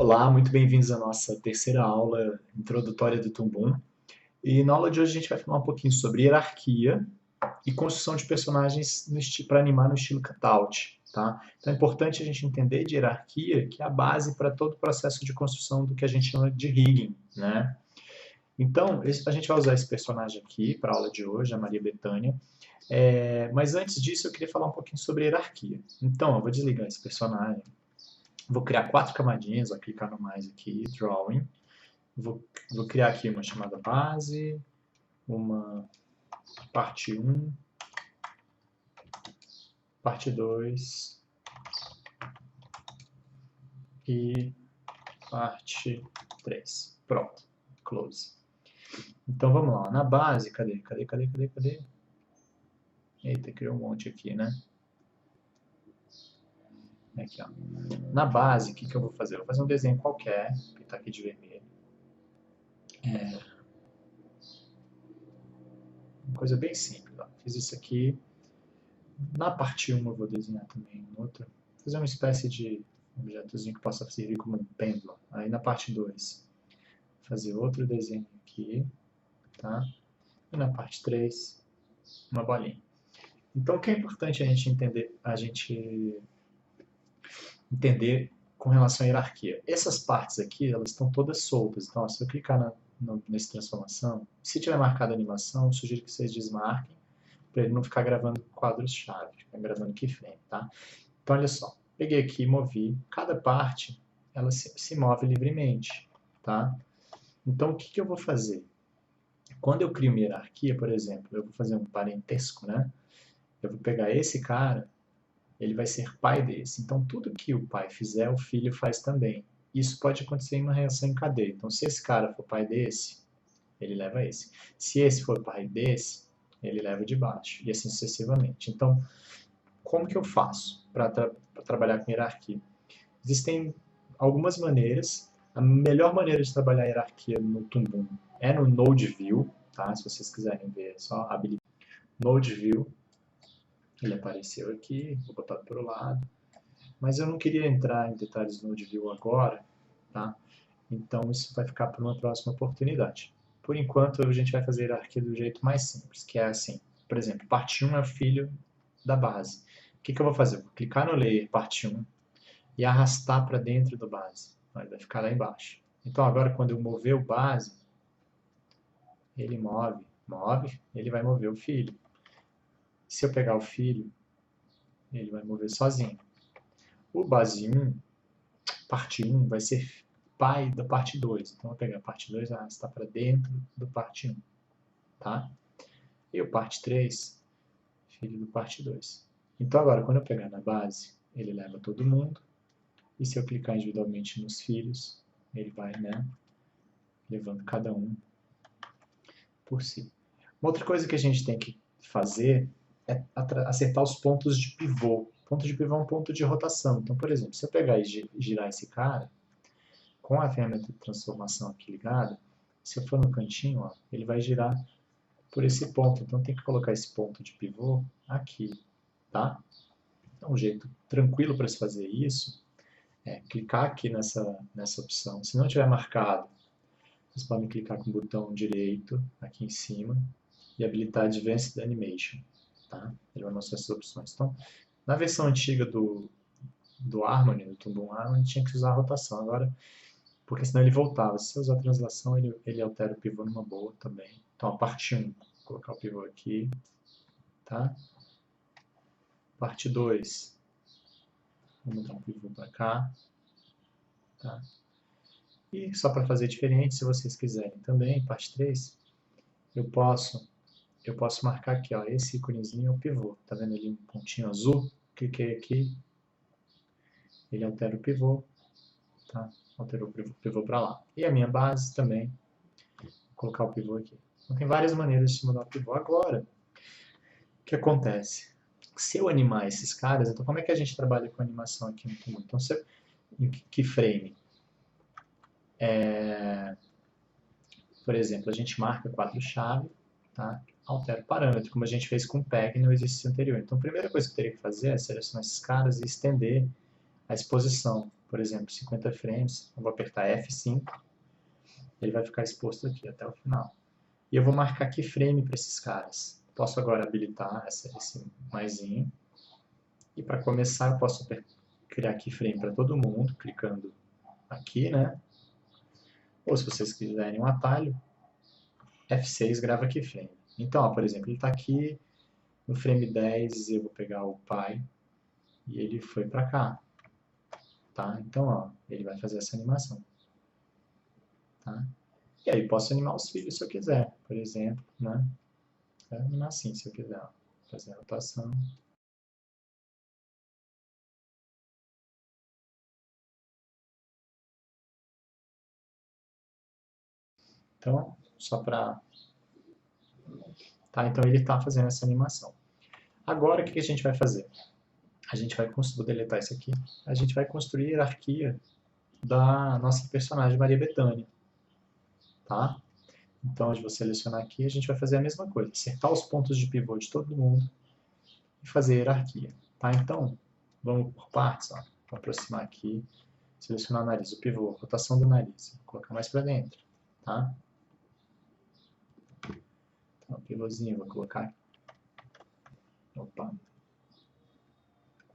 Olá, muito bem-vindos à nossa terceira aula introdutória do Toon Boom. E na aula de hoje a gente vai falar um pouquinho sobre hierarquia e construção de personagens para animar no estilo cutout, tá? Então é importante a gente entender de hierarquia, que é a base para todo o processo de construção do que a gente chama de rigging, né? Então, a gente vai usar esse personagem aqui para a aula de hoje, a Maria Bethânia. Mas antes disso eu queria falar um pouquinho sobre hierarquia. Então, eu vou desligar esse personagem. Vou criar 4 camadinhas, vou clicar no mais aqui, Drawing. Vou criar aqui uma chamada base, uma parte 1, parte 2 e parte 3. Pronto, close. Então vamos lá, na base, cadê? Eita, criou um monte aqui, né? Aqui, ó. Na base, o que eu vou fazer? Eu vou fazer um desenho qualquer, pintar aqui de vermelho. Uma coisa bem simples, ó. Fiz isso aqui. Na parte 1 eu vou desenhar também outra. Vou fazer uma espécie de objetozinho que possa servir como um pêndulo. Aí na parte 2, fazer outro desenho aqui, tá? E na parte 3, uma bolinha. Então o que é importante a gente entender com relação à hierarquia? Essas partes aqui, elas estão todas soltas. Então, ó, se eu clicar nessa transformação, se tiver marcado a animação, eu sugiro que vocês desmarquem, para ele não ficar gravando quadros-chave, ficar gravando keyframe, tá? Então, olha só, peguei aqui e movi. Cada parte, ela se move livremente, tá? Então, o que eu vou fazer? Quando eu crio uma hierarquia, por exemplo, eu vou fazer um parentesco, né? Eu vou pegar esse cara, ele vai ser pai desse. Então, tudo que o pai fizer, o filho faz também. Isso pode acontecer em uma reação em cadeia. Então, se esse cara for pai desse, ele leva esse. Se esse for pai desse, ele leva de baixo. E assim sucessivamente. Então, como que eu faço para trabalhar com hierarquia? Existem algumas maneiras. A melhor maneira de trabalhar a hierarquia no Toon Boom é no Node View, tá? Se vocês quiserem ver, é só habilitar Node View. Ele apareceu aqui, vou botar para o lado. Mas eu não queria entrar em detalhes do Node View agora, tá? Então isso vai ficar para uma próxima oportunidade. Por enquanto a gente vai fazer a hierarquia do jeito mais simples, que é assim. Por exemplo, parte 1 é filho da base. O que eu vou fazer? Eu vou clicar no layer parte 1 e arrastar para dentro do base. Ele vai ficar lá embaixo. Então agora quando eu mover o base, ele move, ele vai mover o filho. Se eu pegar o filho, ele vai mover sozinho. O base 1, parte 1, vai ser pai da parte 2. Então, eu vou pegar a parte 2 e arrastar para dentro do parte 1. Tá? E o parte 3, filho do parte 2. Então, agora, quando eu pegar na base, ele leva todo mundo. E se eu clicar individualmente nos filhos, ele vai, né, levando cada um por si. Uma outra coisa que a gente tem que fazer é acertar os pontos de pivô. Ponto de pivô é um ponto de rotação. Então, por exemplo, se eu pegar e girar esse cara, com a ferramenta de transformação aqui ligada, se eu for no cantinho, ó, ele vai girar por esse ponto. Então, tem que colocar esse ponto de pivô aqui, tá? Então, um jeito tranquilo para se fazer isso é clicar aqui nessa opção. Se não tiver marcado, vocês podem clicar com o botão direito aqui em cima e habilitar Advanced Animation. Tá? Ele vai mostrar essas opções. Então, na versão antiga do Harmony, do Toon Boom Harmony, tinha que usar a rotação. Agora, porque senão ele voltava. Se você usar a translação, ele altera o pivô numa boa também. Então, a parte 1, vou colocar o pivô aqui. Tá? Parte 2, vou botar um pivô para cá. Tá? E só para fazer diferente, se vocês quiserem também, parte 3, eu posso marcar aqui, ó, esse íconezinho é o pivô. Tá vendo ali um pontinho azul? Cliquei aqui, ele altera o pivô, tá? Alterou o pivô para lá. E a minha base também, vou colocar o pivô aqui. Então tem várias maneiras de se mudar o pivô. Agora, o que acontece? Se eu animar esses caras, então como é que a gente trabalha com animação aqui no Toon Boom? Então, em keyframe, por exemplo, a gente marca quadro-chave, tá? Altera o parâmetro, como a gente fez com o PEG no exercício anterior. Então, a primeira coisa que eu teria que fazer é selecionar esses caras e estender a exposição. por exemplo, 50 frames, eu vou apertar F5, ele vai ficar exposto aqui até o final. E eu vou marcar keyframe para esses caras. Posso agora habilitar esse maisinho. E para começar, eu posso criar keyframe para todo mundo, clicando aqui, né? Ou se vocês quiserem um atalho, F6 grava keyframe. Então, ó, por exemplo, ele está aqui no frame 10, eu vou pegar o pai e ele foi para cá. Tá? Então, ó, ele vai fazer essa animação. Tá? E aí posso animar os filhos se eu quiser, por exemplo, né? Vou animar assim se eu quiser, ó. Fazer a rotação. Então, só para... Tá? Então ele está fazendo essa animação. Agora, o que a gente vai fazer? A gente vai construir, vou deletar isso aqui, a gente vai construir a hierarquia da nossa personagem Maria Bethânia. Tá? Então, eu vou selecionar aqui, a gente vai fazer a mesma coisa, acertar os pontos de pivô de todo mundo e fazer a hierarquia. Tá? Então, vamos por partes, ó. Vou aproximar aqui, selecionar o nariz, o pivô, rotação do nariz, vou colocar mais para dentro. Tá? Então, o pivôzinho, vou colocar aqui. Opa!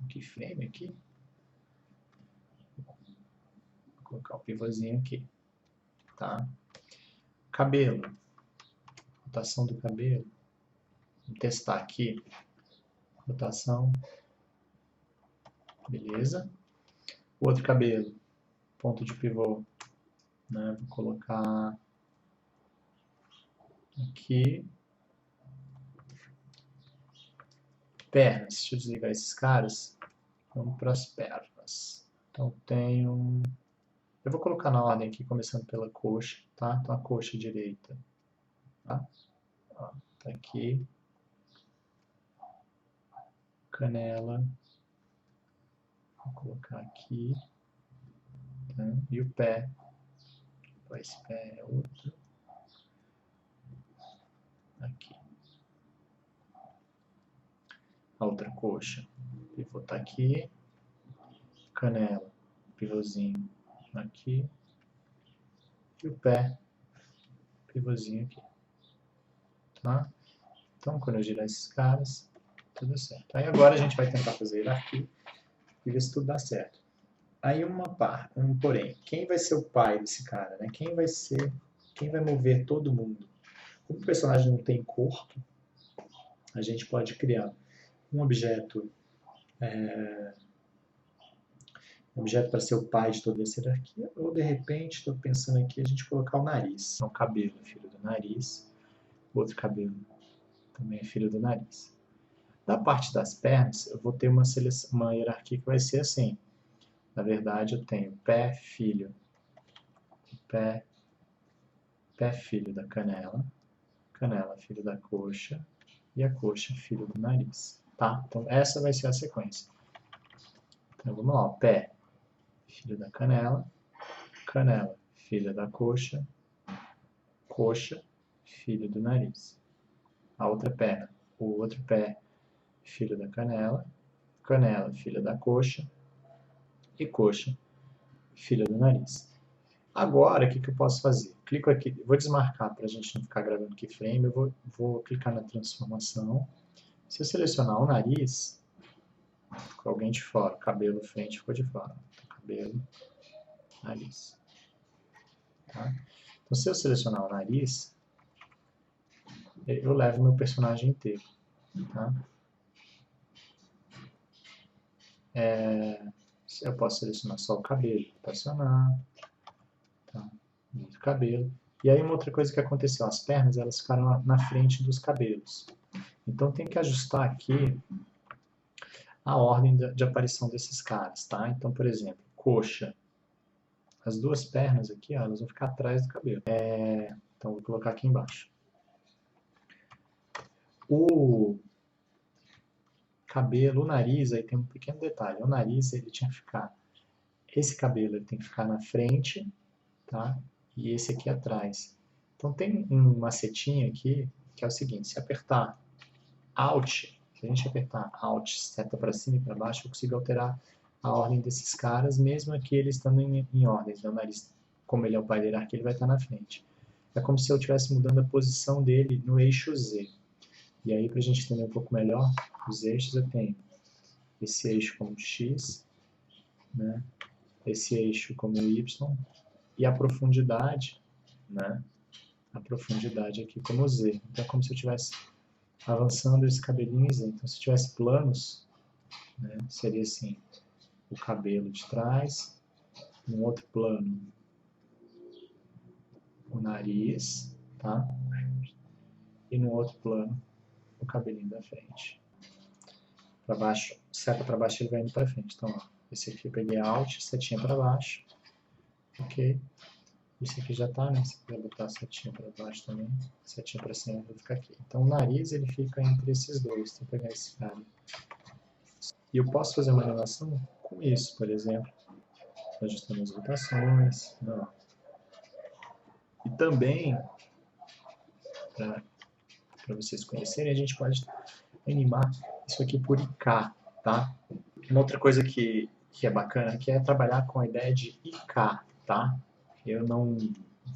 Um keyframe aqui. Vou colocar o pivôzinho aqui. Tá? Cabelo. Rotação do cabelo. Vou testar aqui. Rotação. Beleza. O outro cabelo. Ponto de pivô. Né? Vou colocar aqui. Pernas. Deixa eu desligar esses caras. Vamos para as pernas. Então tenho... Eu vou colocar na ordem aqui, começando pela coxa. Tá? Então a coxa direita. Tá? Ó, tá aqui. Canela. Vou colocar aqui. Tá? E o pé. Esse pé é outro. Aqui. A outra coxa. O pivô tá aqui. Canela. Pivôzinho aqui. E o pé. Pivôzinho aqui. Tá? Então, quando eu girar esses caras, tudo certo. Aí agora a gente vai tentar fazer a hierarquia e ver se tudo dá certo. Aí um porém, quem vai ser o pai desse cara, né? Quem vai mover todo mundo? Como o personagem não tem corpo, a gente pode criar um objeto para ser o pai de toda essa hierarquia, ou de repente, estou pensando aqui, a gente colocar o nariz. Então, o cabelo é filho do nariz, o outro cabelo também é filho do nariz. Da parte das pernas, eu vou ter uma hierarquia que vai ser assim. Na verdade, eu tenho pé, filho, pé, filho da canela, canela, filho da coxa, e a coxa, filho do nariz. Tá? Então, essa vai ser a sequência. Então, vamos lá. Pé, filho da canela, canela, filho da coxa, coxa, filho do nariz. A outra perna, o outro pé, filho da canela, canela, filho da coxa, e coxa, filho do nariz. Agora, o que eu posso fazer? Clico aqui, vou desmarcar para a gente não ficar gravando keyframe, eu vou clicar na transformação. Se eu selecionar o nariz, ficou alguém de fora, cabelo, frente, ficou de fora. Cabelo, nariz. Tá? Então, se eu selecionar o nariz, eu levo o meu personagem inteiro. Tá? Eu posso selecionar só o cabelo, rotacionar, tá? O cabelo. E aí uma outra coisa que aconteceu, as pernas elas ficaram na frente dos cabelos. Então tem que ajustar aqui a ordem de aparição desses caras, tá? Então, por exemplo, coxa. As duas pernas aqui, ó, elas vão ficar atrás do cabelo. Então vou colocar aqui embaixo. O cabelo, o nariz, aí tem um pequeno detalhe. O nariz, ele tinha que ficar... Esse cabelo ele tem que ficar na frente, tá? E esse aqui atrás. Então tem um macetinho aqui, que é o seguinte, se apertar Alt, se a gente apertar Alt, seta para cima e para baixo, eu consigo alterar a ordem desses caras, mesmo aqui eles estando em ordem. Então, o nariz, como ele é o pai da hierarquia, ele vai estar na frente. É como se eu estivesse mudando a posição dele no eixo Z. E aí, para a gente entender um pouco melhor os eixos, eu tenho esse eixo como X, né? Esse eixo como Y, e a profundidade, né? A profundidade aqui como Z. Então é como se eu estivesse avançando esse cabelinho em Z. Então se eu tivesse planos, né? Seria assim, o cabelo de trás, num outro plano, o nariz, tá? E no outro plano, o cabelinho da frente. Para baixo, seta para baixo ele vai indo para frente. Então, ó, esse aqui eu peguei Alt, setinha para baixo. Ok. Esse aqui já está, né? Se quiser botar a setinha para baixo também, setinha para cima vai ficar aqui. Então, o nariz ele fica entre esses dois. Então, eu vou pegar esse cara. E eu posso fazer uma animação com isso, por exemplo. Ajustando as rotações. Não. E também, para vocês conhecerem, a gente pode animar isso aqui por IK, tá? Uma outra coisa que é bacana, que é trabalhar com a ideia de IK, tá? Eu não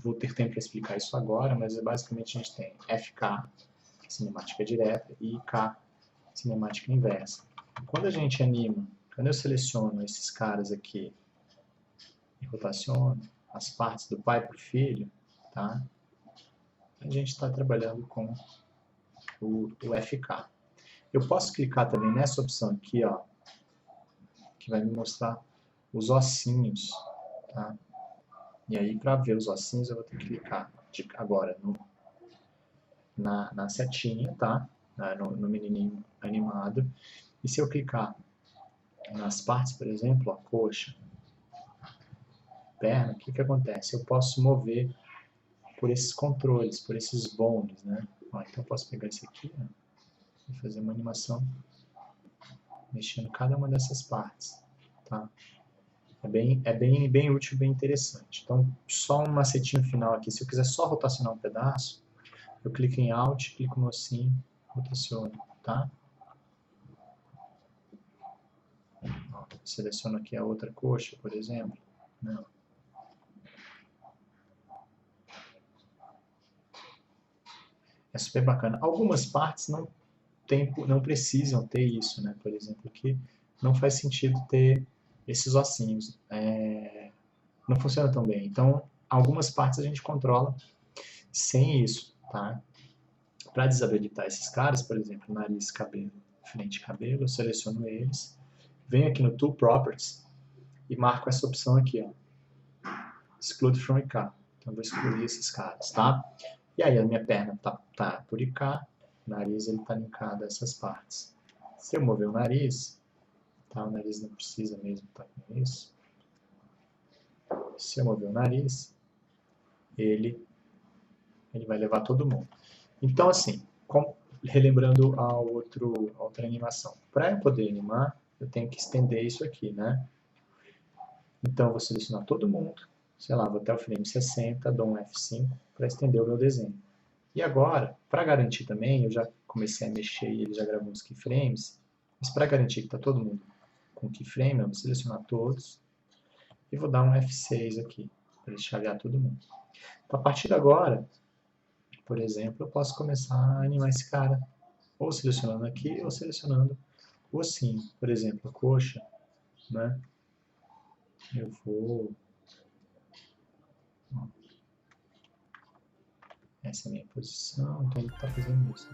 vou ter tempo para explicar isso agora, mas basicamente a gente tem FK, cinemática direta, e IK, cinemática inversa. Quando a gente anima, quando eu seleciono esses caras aqui e rotaciono as partes do pai para o filho, tá? A gente está trabalhando com o FK. Eu posso clicar também nessa opção aqui, ó, que vai me mostrar os ossinhos, tá? E aí, para ver os ossinhos, eu vou ter que clicar agora na setinha, tá? No menininho animado. E se eu clicar nas partes, por exemplo, a coxa, perna, o que acontece? Eu posso mover por esses controles, por esses bones, né? Ó, então eu posso pegar esse aqui, ó, e fazer uma animação mexendo cada uma dessas partes, tá? É bem útil, bem interessante. Então, só um macetinho final aqui. Se eu quiser só rotacionar um pedaço, eu clico em Alt, clico no ossinho, rotaciono, tá? Ó, seleciono aqui a outra coxa, por exemplo. Não. É super bacana. Algumas partes não precisam ter isso, né? Por exemplo, aqui não faz sentido ter esses ossinhos. Não funciona tão bem. Então, algumas partes a gente controla sem isso, tá? Para desabilitar esses caras, por exemplo, nariz, cabelo, frente e cabelo, eu seleciono eles, venho aqui no Tool Properties e marco essa opção aqui, ó, Exclude from IK. Então, eu vou excluir esses caras, tá? E aí, a minha perna tá por IK, o nariz ele tá linkado a essas partes. Se eu mover o nariz, tá? O nariz não precisa mesmo estar com isso. Se eu mover o nariz, ele vai levar todo mundo. Então, assim, relembrando a outra animação. Para eu poder animar, eu tenho que estender isso aqui, né? Então, eu vou selecionar todo mundo, sei lá, vou até o frame 60, dou um F5 para estender o meu desenho. E agora, para garantir também, eu já comecei a mexer e ele já gravou uns keyframes, mas para garantir que está todo mundo com keyframe, eu vou selecionar todos e vou dar um F6 aqui, para ele chavear todo mundo. Então, a partir de agora, por exemplo, eu posso começar a animar esse cara, ou selecionando aqui, ou selecionando o ossinho. Por exemplo, a coxa, né? Eu vou... Ó, essa é a minha posição, então ele está fazendo isso.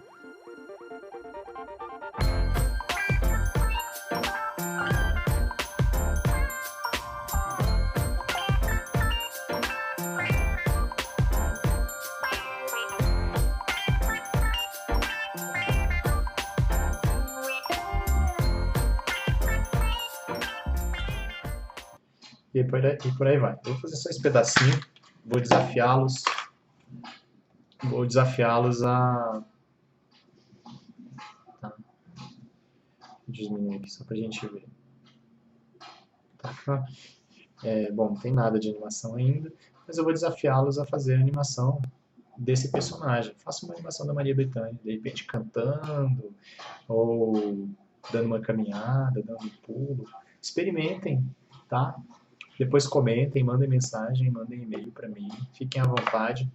E por aí vai. Eu vou fazer só esse pedacinho, vou desafiá-los a... Tá. Vou diminuir aqui só pra gente ver. Tá. Bom, não tem nada de animação ainda, mas eu vou desafiá-los a fazer a animação desse personagem. Faça uma animação da Maria Bethânia, de repente cantando, ou dando uma caminhada, dando um pulo. experimentem, tá? Depois comentem, mandem mensagem, mandem e-mail para mim, fiquem à vontade.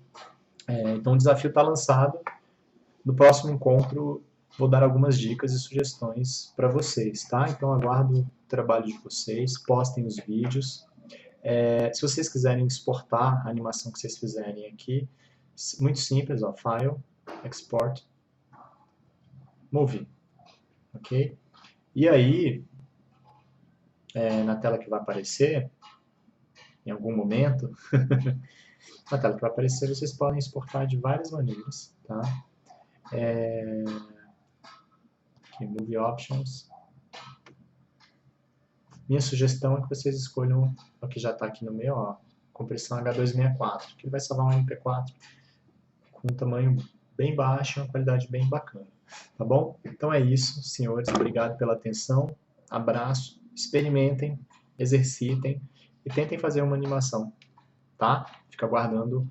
Então o desafio está lançado. No próximo encontro vou dar algumas dicas e sugestões para vocês, tá? Então aguardo o trabalho de vocês, postem os vídeos. Se vocês quiserem exportar a animação que vocês fizerem aqui, muito simples, ó, File, Export, Movie, ok? E aí, na tela que vai aparecer, em algum momento, na tela que vai aparecer, vocês podem exportar de várias maneiras, tá? Aqui, Movie Options. Minha sugestão é que vocês escolham o que já está aqui no meio, ó, compressão H264, que vai salvar um MP4 com um tamanho bem baixo e uma qualidade bem bacana, tá bom? Então é isso, senhores, obrigado pela atenção, abraço, experimentem, exercitem e tentem fazer uma animação, tá? Fica aguardando